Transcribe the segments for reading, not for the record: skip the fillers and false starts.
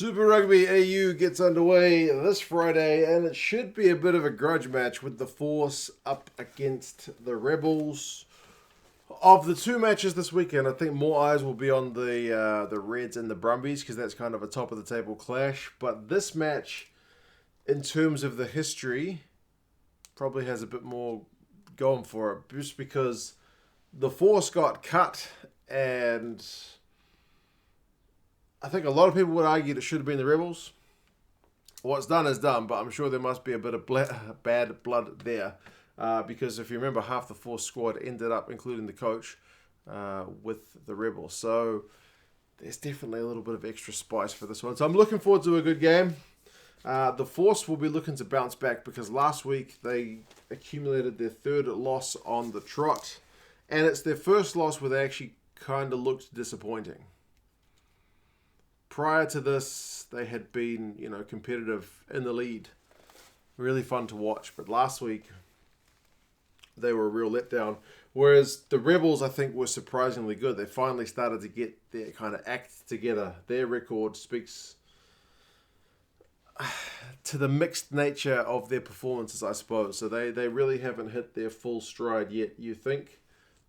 Super Rugby AU gets underway this Friday, and it should be a bit of a grudge match with the Force up against the Rebels. Of the two matches this weekend, I think more eyes will be on the Reds and the Brumbies because that's kind of a top of the table clash. But this match, in terms of the history, probably has a bit more going for it, just because the Force got cut, and I think a lot of people would argue it should have been the Rebels. What's done is done, but I'm sure there must be a bit of bad blood there. Because if you remember, half the Force squad ended up, including the coach, with the Rebels. So there's definitely a little bit of extra spice for this one. So I'm looking forward to a good game. The Force will be looking to bounce back because last week they accumulated their third loss on the trot. And it's their first loss where they actually kind of looked disappointing. Prior to this, they had been, competitive in the lead. Really fun to watch. But last week, they were a real letdown. Whereas the Rebels, I think, were surprisingly good. They finally started to get their kind of act together. Their record speaks to the mixed nature of their performances, I suppose. So they really haven't hit their full stride yet, you think.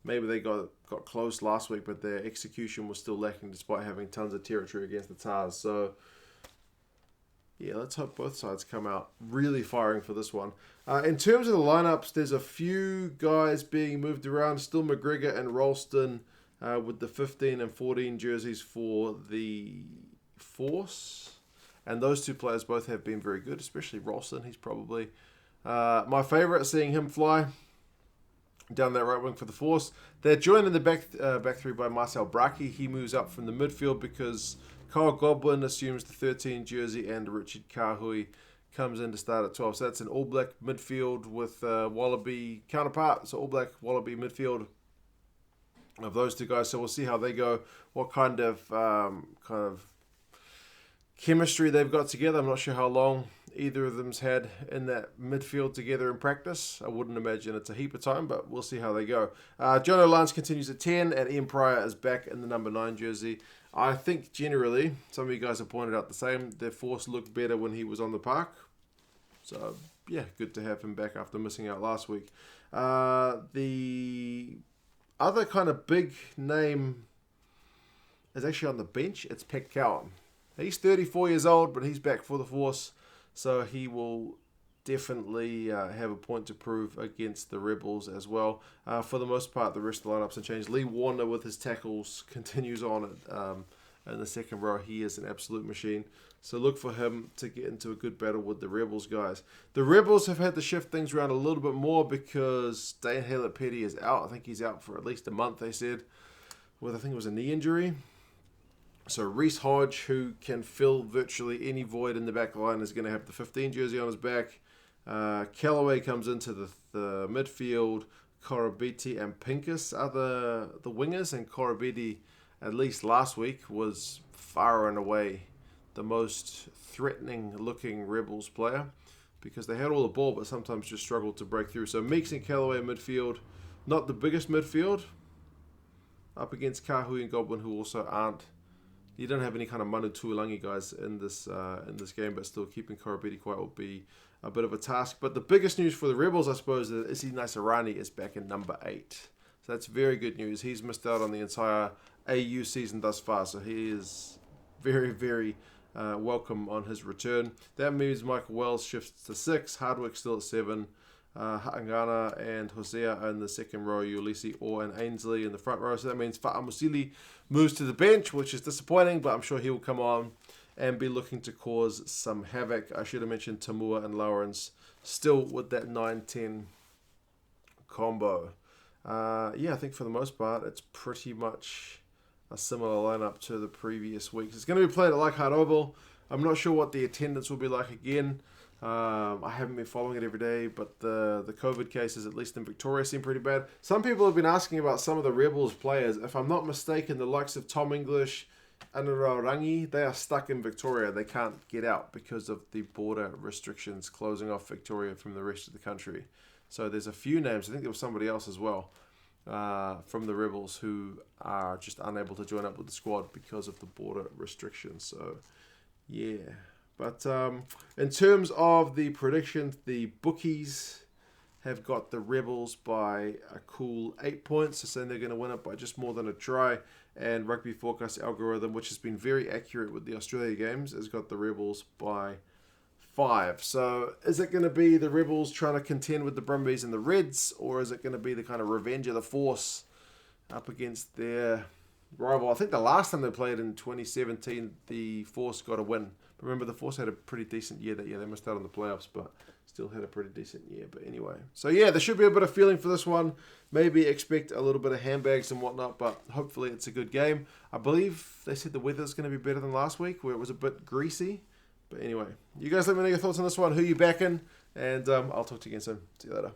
Maybe they got close last week, but their execution was still lacking despite having tons of territory against the Tars. So, yeah, let's hope both sides come out really firing for this one. In terms of the lineups, there's a few guys being moved around. Still McGregor and Ralston with the 15 and 14 jerseys for the Force. And those two players both have been very good, especially Ralston. He's probably my favourite, seeing him fly down that right wing for the Force. They're joined in the back three by Marcel Braki. He moves up from the midfield because Kyle Goblin assumes the 13 jersey and Richard Kahui comes in to start at 12. So that's an All Black midfield with Wallaby counterpart. So All Black, Wallaby midfield of those two guys. So we'll see how they go. What kind of chemistry they've got together. I'm not sure how long either of them's had in that midfield together in practice. I wouldn't imagine it's a heap of time, but we'll see how they go. John O'Lance continues at 10, and Ian Pryor is back in the number 9 jersey. I think generally, some of you guys have pointed out the same, their Force looked better when he was on the park. So, yeah, good to have him back after missing out last week. The other kind of big name is actually on the bench. It's Pat Cowan. He's 34 years old, but he's back for the Force. So he will definitely have a point to prove against the Rebels as well. For the most part, the rest of the lineups have changed. Lee Warner with his tackles continues on in the second row. He is an absolute machine. So look for him to get into a good battle with the Rebels guys. The Rebels have had to shift things around a little bit more because Dane Halep-Petty is out. I think he's out for at least a month, they said, with I think it was a knee injury. So Reece Hodge, who can fill virtually any void in the back line, is going to have the 15 jersey on his back. Callaway comes into the midfield. Korobiti and Pincus are the wingers, and Korobiti, at least last week, was far and away the most threatening-looking Rebels player because they had all the ball, but sometimes just struggled to break through. So Meeks and Callaway midfield, not the biggest midfield, up against Kahui and Goblin, who also aren't. You don't have any kind of Manu Tuolangi guys in this game, but still keeping Korobiti quiet will be a bit of a task. But the biggest news for the Rebels, I suppose, is that Isi Naisarani is back in number 8. So that's very good news. He's missed out on the entire AU season thus far, so he is very, very welcome on his return. That means Michael Wells shifts to 6, Hardwick still at 7, Haangana and Hosea are in the second row, Ulysses Orr and Ainsley in the front row. So that means Fa'amusili moves to the bench, which is disappointing, but I'm sure he will come on and be looking to cause some havoc. I should have mentioned Tamua and Lawrence still with that 9-10 combo. I think for the most part, it's pretty much a similar lineup to the previous weeks. It's going to be played at Leichhardt Oval. I'm not sure what the attendance will be like again. I haven't been following it every day, but the COVID cases, at least in Victoria, seem pretty bad. Some people have been asking about some of the Rebels players. If I'm not mistaken, the likes of Tom English and Rangi, they are stuck in Victoria. They can't get out because of the border restrictions closing off Victoria from the rest of the country. So there's a few names. I think there was somebody else as well from the Rebels who are just unable to join up with the squad because of the border restrictions. So Yeah. But in terms of the predictions, the bookies have got the Rebels by a cool 8 points. So saying they're going to win it by just more than a try. And Rugby Forecast algorithm, which has been very accurate with the Australia games, has got the Rebels by 5. So is it going to be the Rebels trying to contend with the Brumbies and the Reds, or is it going to be the kind of revenge of the Force up against their rival? I think the last time they played in 2017, the Force got a win. But remember, the Force had a pretty decent year that year. They missed out on the playoffs, but still had a pretty decent year. But anyway, so yeah, there should be a bit of feeling for this one. Maybe expect a little bit of handbags and whatnot, but hopefully it's a good game. I believe they said the weather's going to be better than last week, where it was a bit greasy. But anyway, you guys let me know your thoughts on this one, who you backing, and I'll talk to you again soon. See you later.